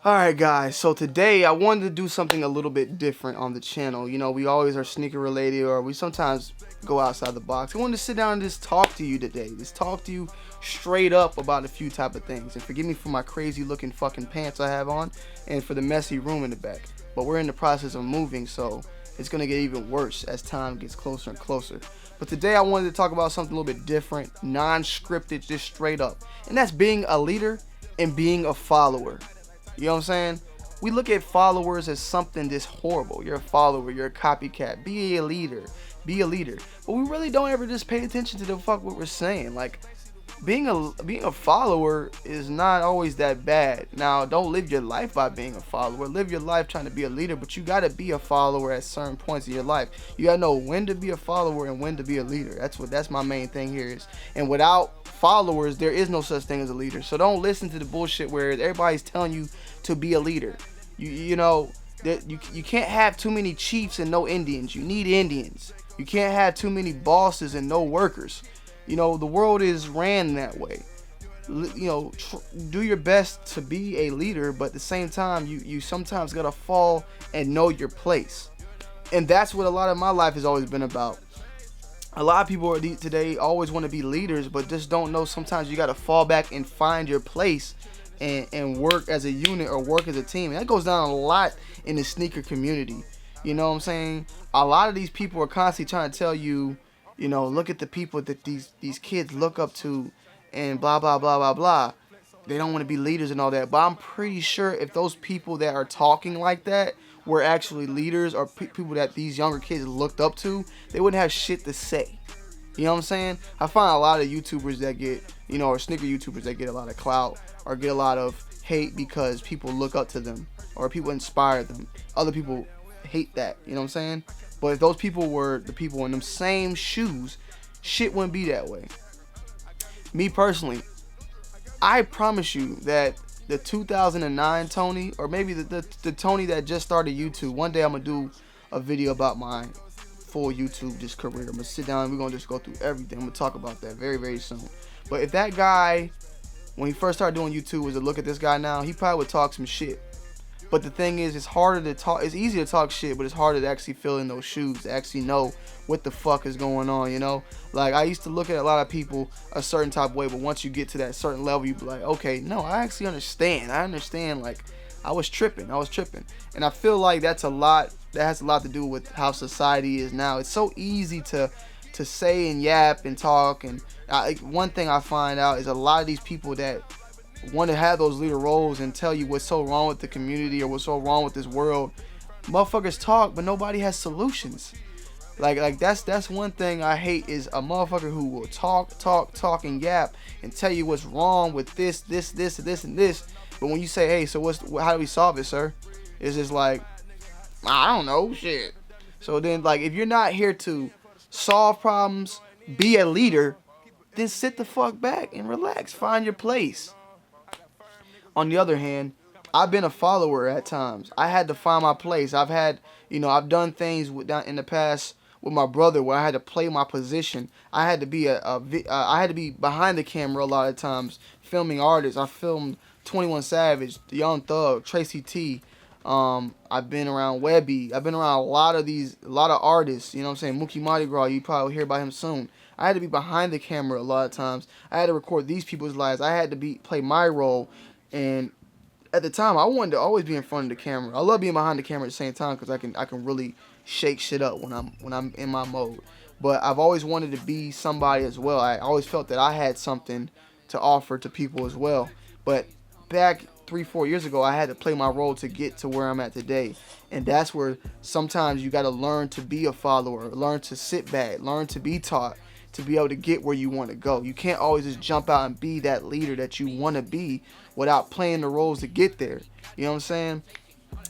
Alright guys, so today I wanted to do something a little bit different on the channel. You know, we always are sneaker related, or we sometimes go outside the box. I wanted to sit down and just talk to you today. Just talk to you straight up about a few type of things. And forgive me for my crazy looking fucking pants I have on, and for the messy room in the back. But we're in the process of moving, so it's going to get even worse as time gets closer and closer. But today I wanted to talk about something a little bit different, non-scripted, just straight up. And that's being a leader and being a follower. You know what I'm saying? We look at followers as something this horrible. You're a follower, you're a copycat. Be a leader. Be a leader. But we really don't ever just pay attention to the fuck what we're saying. Like, being a follower is not always that bad. Now, don't live your life by being a follower. Live your life trying to be a leader, but you gotta be a follower at certain points in your life. You gotta know when to be a follower and when to be a leader. That's my main thing here is. And without followers, there is no such thing as a leader. So don't listen to the bullshit where everybody's telling you to be a leader. You can't have too many chiefs and no Indians. You need Indians. You can't have too many bosses and no workers. You know, the world is ran that way. You know, do your best to be a leader, but at the same time, you sometimes gotta fall and know your place. And that's what a lot of my life has always been about. A lot of people today always want to be leaders, but just don't know sometimes you gotta fall back and find your place and work as a unit or work as a team. And that goes down a lot in the sneaker community. You know what I'm saying? A lot of these people are constantly trying to tell you, you know, look at the people that these kids look up to and blah, blah, blah, blah, blah. They don't want to be leaders and all that. But I'm pretty sure if those people that are talking like that were actually leaders or people that these younger kids looked up to, they wouldn't have shit to say. You know what I'm saying? I find a lot of YouTubers that get, you know, or sneaker YouTubers that get a lot of clout or get a lot of hate because people look up to them or people inspire them. Other people hate that, you know what I'm saying? But if those people were the people in them same shoes, shit wouldn't be that way. Me personally, I promise you that the 2009 Tony, or maybe the Tony that just started YouTube, one day I'm going to do a video about my full YouTube just career. I'm going to sit down and we're going to just go through everything. I'm going to talk about that very, very soon. But if that guy, when he first started doing YouTube, was to look at this guy now, he probably would talk some shit. But the thing is, it's harder to talk. It's easy to talk shit, but it's harder to actually fill in those shoes, to actually know what the fuck is going on, you know? Like, I used to look at a lot of people a certain type of way, but once you get to that certain level, you be like, okay, no, I actually understand. I understand, like, I was tripping. And I feel like that has a lot to do with how society is now. It's so easy to say and yap and talk. And one thing I find out is a lot of these people that want to have those leader roles and tell you what's so wrong with the community or what's so wrong with this world. Motherfuckers talk, but nobody has solutions. Like that's one thing I hate is a motherfucker who will talk and yap and tell you what's wrong with this, and this. But when you say, hey, so how do we solve it, sir? It's just like, I don't know, shit. So then, like, if you're not here to solve problems, be a leader, then sit the fuck back and relax. Find your place. On the other hand, I've been a follower at times. I had to find my place. I've done things in the past with my brother where I had to play my position. I had to be I had to be behind the camera a lot of times, filming artists. I filmed 21 Savage, The Young Thug, Tracy T. I've been around Webby. I've been around a lot of artists. You know what I'm saying? Mookie Mardi Gras. You probably hear about him soon. I had to be behind the camera a lot of times. I had to record these people's lives. I had to play my role. And at the time, I wanted to always be in front of the camera. I love being behind the camera at the same time because I can really shake shit up when I'm in my mode. But I've always wanted to be somebody as well. I always felt that I had something to offer to people as well. But back 3-4 years ago, I had to play my role to get to where I'm at today. And that's where sometimes you got to learn to be a follower, learn to sit back, learn to be taught, to be able to get where you want to go. You can't always just jump out and be that leader that you want to be without playing the roles to get there. You know what I'm saying?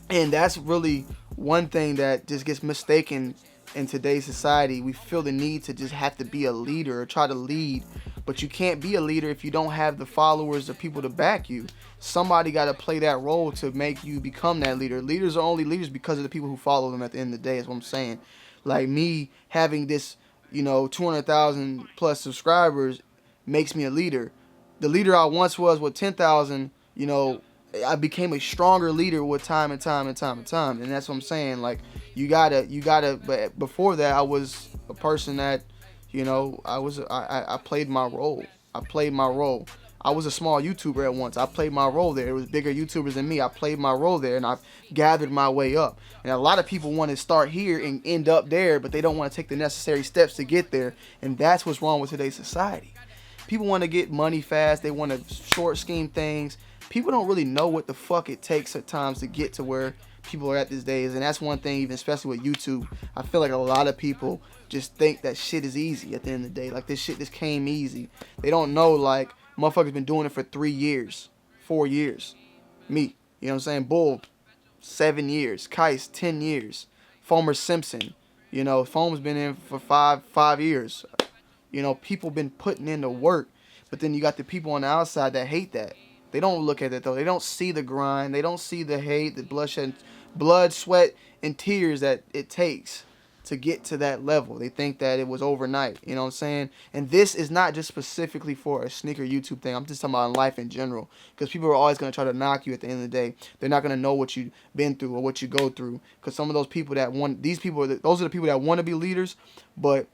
And that's really one thing that just gets mistaken in today's society. We feel the need to just have to be a leader or try to lead, but you can't be a leader if you don't have the followers, the people to back you. Somebody got to play that role to make you become that leader. Leaders are only leaders because of the people who follow them at the end of the day, is what I'm saying. Like me having this, 200,000 plus subscribers makes me a leader. The leader I once was with 10,000, I became a stronger leader with time and time and time and time. And that's what I'm saying. Like, you gotta. But before that, I was a person that, I played my role. I played my role. I was a small YouTuber at once. I played my role there. It was bigger YouTubers than me. I played my role there, and I've gathered my way up. And a lot of people want to start here and end up there, but they don't want to take the necessary steps to get there. And that's what's wrong with today's society. People want to get money fast. They want to short scheme things. People don't really know what the fuck it takes at times to get to where people are at these days. And that's one thing, even especially with YouTube. I feel like a lot of people just think that shit is easy at the end of the day. Like, this shit just came easy. They don't know, like, motherfuckers been doing it for 3 years, 4 years. Me, you know what I'm saying? Bull, 7 years. Kais, 10 years. Foamer Simpson, Foam's been in for five years. People been putting in the work. But then you got the people on the outside that hate that. They don't look at it, though. They don't see the grind. They don't see the hate, the bloodshed, blood, sweat, and tears that it takes to get to that level. They think that it was overnight. You know what I'm saying? And this is not just specifically for a sneaker YouTube thing. I'm just talking about life in general. Because people are always going to try to knock you at the end of the day. They're not going to know what you've been through or what you go through. Because some of those people that want, those are the people that want to be leaders, but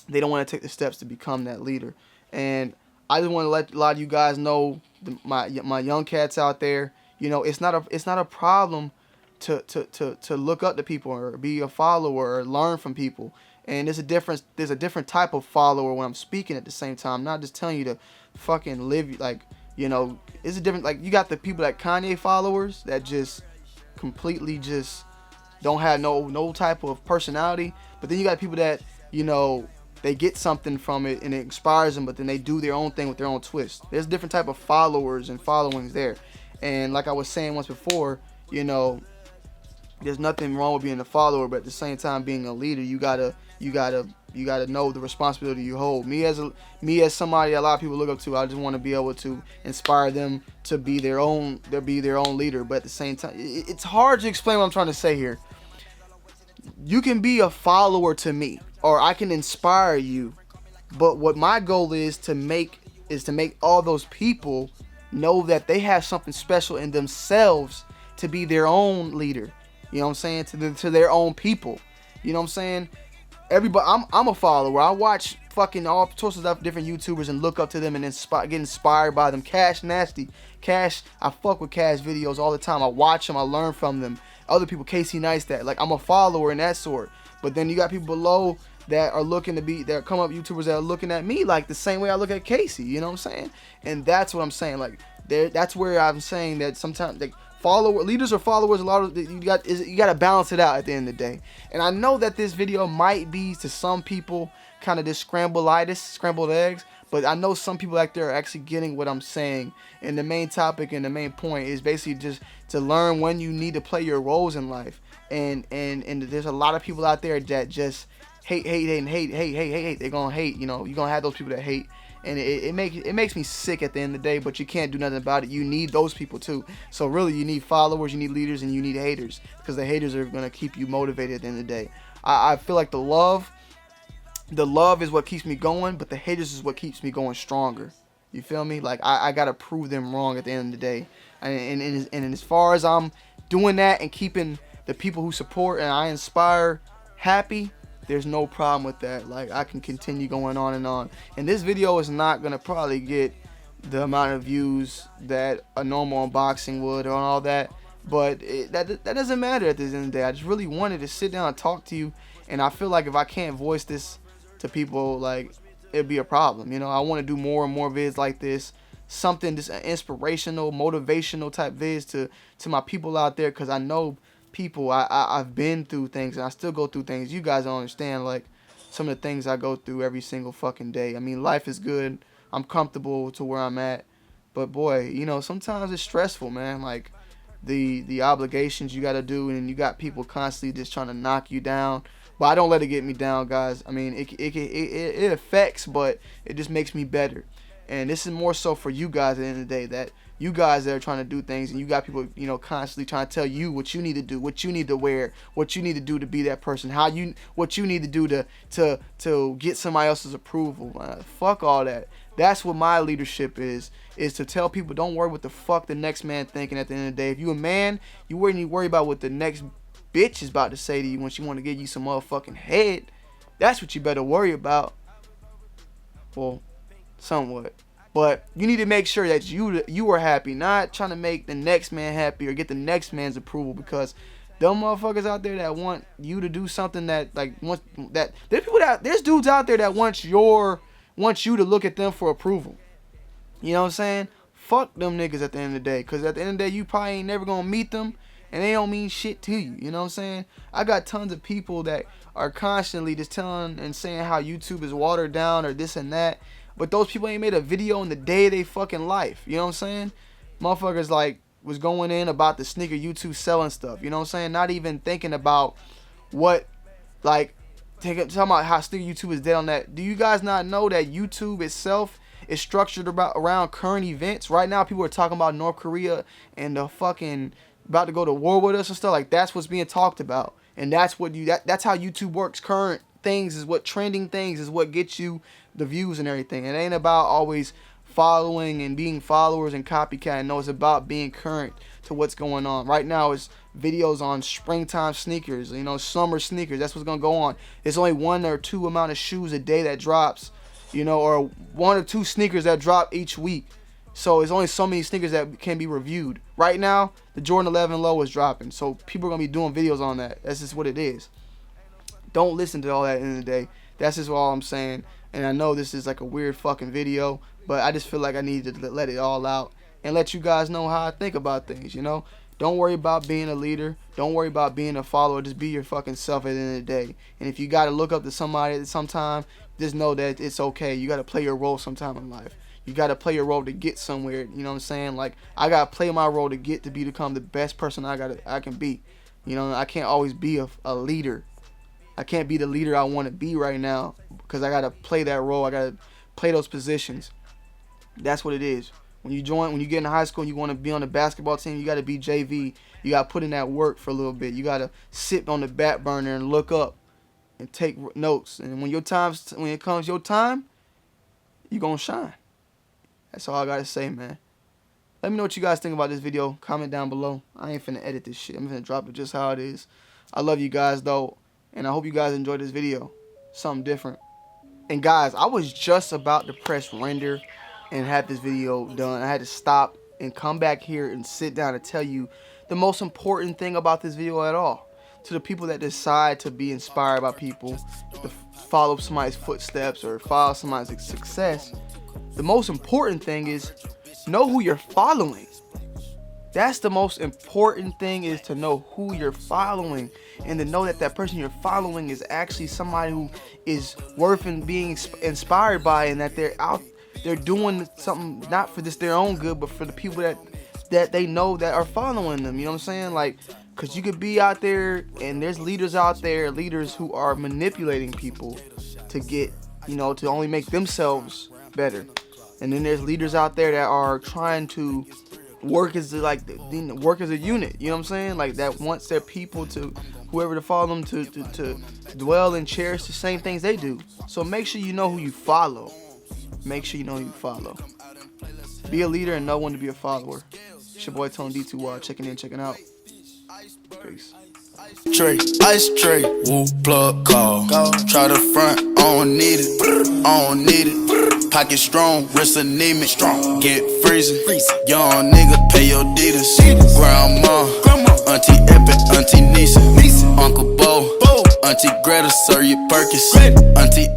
they don't want to take the steps to become that leader. And I just want to let a lot of you guys know, my young cats out there, it's not a problem to look up to people or be a follower or learn from people. And there's a different type of follower when I'm speaking at the same time. I'm not just telling you to fucking live like, it's a different, like, you got the people that Kanye followers that just completely just don't have no type of personality. But then you got people that, they get something from it and it inspires them, but then they do their own thing with their own twist. There's different type of followers and followings there. And like I was saying once before, there's nothing wrong with being a follower, but at the same time being a leader, you gotta know the responsibility you hold. Me as somebody a lot of people look up to, I just want to be able to inspire them to be their own leader. But at the same time, it's hard to explain what I'm trying to say here. You can be a follower to me, or I can inspire you, but what my goal is to make all those people know that they have something special in themselves to be their own leader. You know what I'm saying? To their own people. You know what I'm saying? Everybody, I'm a follower. I watch fucking all sorts of different YouTubers and look up to them and get inspired by them. Cash Nasty. Cash, I fuck with Cash videos all the time. I watch them. I learn from them. Other people, Casey Neistat. Like, I'm a follower in that sort. But then you got people below that are looking to be, that come up YouTubers that are looking at me like the same way I look at Casey. You know what I'm saying? And that's what I'm saying. Like, that's where I'm saying that sometimes, like, leaders or followers, a lot of you got to balance it out at the end of the day. And I know that this video might be to some people kind of this scrambled eggs, but I know some people out there are actually getting what I'm saying. And the main topic and the main point is basically just to learn when you need to play your roles in life. And there's a lot of people out there that just hate. They're gonna hate. You're gonna have those people that hate. And it makes me sick at the end of the day, but you can't do nothing about it. You need those people too. So really, you need followers, you need leaders, and you need haters, because the haters are going to keep you motivated at the end of the day. I feel like the love is what keeps me going, but the haters is what keeps me going stronger. You feel me? Like, I got to prove them wrong at the end of the day. And as far as I'm doing that and keeping the people who support and I inspire happy, there's no problem with that. Like, I can continue going on and on. And this video is not going to probably get the amount of views that a normal unboxing would and all that. But that doesn't matter at the end of the day. I just really wanted to sit down and talk to you. And I feel like if I can't voice this to people, like, it'd be a problem. I want to do more and more vids like this. Something just inspirational, motivational type vids to my people out there. Because I know people, I've been through things and I still go through things. You guys don't understand, like, some of the things I go through every single fucking day. I mean, life is good. I'm comfortable to where I'm at. But boy, sometimes it's stressful, man. Like, the obligations you got to do, and you got people constantly just trying to knock you down. But I don't let it get me down, guys. I mean, it affects, but it just makes me better. And this is more so for you guys at the end of the day, that you guys that are trying to do things, and you got people, you know, constantly trying to tell you what you need to do, what you need to wear, what you need to do to be that person, what you need to do to get somebody else's approval. Fuck all that. That's what my leadership is to tell people, don't worry what the fuck the next man thinking. At the end of the day, if you a man, you wouldn't need to worry about what the next bitch is about to say to you when she want to give you some motherfucking head. That's what you better worry about. Well, somewhat. But you need to make sure that you are happy, not trying to make the next man happy or get the next man's approval, because them motherfuckers out there that want you to do something that, like, there's dudes out there that want you to look at them for approval. You know what I'm saying? Fuck them niggas at the end of the day, because at the end of the day, you probably ain't never gonna meet them, and they don't mean shit to you. You know what I'm saying? I got tons of people that are constantly just telling and saying how YouTube is watered down or this and that, but those people ain't made a video in the day of they fucking life. You know what I'm saying? Motherfuckers like was going in about the sneaker YouTube selling stuff. You know what I'm saying? Not even thinking about what, like, talking about how sneaker YouTube is dead on that. Do you guys not know that YouTube itself is structured around current events? Right now, people are talking about North Korea and the fucking about to go to war with us and stuff. Like, that's what's being talked about, and that's what that's how YouTube works. Current things is what, trending things is what gets you the views and everything. It ain't about always following and being followers and copycat. No, it's about being current to what's going on. Right now, it's videos on springtime sneakers, you know, summer sneakers. That's what's gonna go on. It's only 1 or 2 amount of shoes a day that drops, you know, or 1 or 2 sneakers that drop each week. So it's only so many sneakers that can be reviewed. Right now, the Jordan 11 low is dropping, so people are gonna be doing videos on that. That's just what it is. Don't listen to all that at the end of the day. That's just all I'm saying. And I know this is like a weird fucking video, but I just feel like I need to let it all out and let you guys know how I think about things, you know? Don't worry about being a leader. Don't worry about being a follower. Just be your fucking self at the end of the day. And if you got to look up to somebody at some time, just know that it's okay. You got to play your role sometime in life. You got to play your role to get somewhere. You know what I'm saying? Like, I got to play my role to become the best person I can be. You know, I can't always be a leader. I can't be the leader I want to be right now, because I got to play that role. I got to play those positions. That's what it is. When you get in high school and you want to be on the basketball team, you got to be JV. You got to put in that work for a little bit. You got to sit on the back burner and look up and take notes. And when it comes your time, you're going to shine. That's all I got to say, man. Let me know what you guys think about this video. Comment down below. I ain't finna edit this shit. I'm finna drop it just how it is. I love you guys, though, and I hope you guys enjoyed this video. Something different. And guys, I was just about to press render and have this video done. I had to stop and come back here and sit down and tell you the most important thing about this video at all. To the people that decide to be inspired by people, to follow somebody's footsteps or follow somebody's success, the most important thing is know who you're following. That's the most important thing, is to know who you're following, and to know that that person you're following is actually somebody who is worth being inspired by, and that they're doing something not for just their own good, but for the people that they know that are following them. You know what I'm saying? Like, because you could be out there and there's leaders out there, leaders who are manipulating people to get, you know, to only make themselves better. And then there's leaders out there that are trying to work as a unit. You know what I'm saying? Like, that wants their people to, whoever to follow them, to dwell and cherish the same things they do. So make sure you know who you follow. Make sure you know who you follow. Be a leader and know when to be a follower. It's your boy Tone D2R, checking in, checking out. Peace. Tray, ice tray, woo, plug call. Try to front, I don't need it, I don't need it. Pocket strong, wrist anemic, strong. Get freezing, young nigga, pay your deeders. Grandma, Auntie Epic, Auntie Nisa, Uncle Bo, Auntie Greta, Sir, your Perkins, Auntie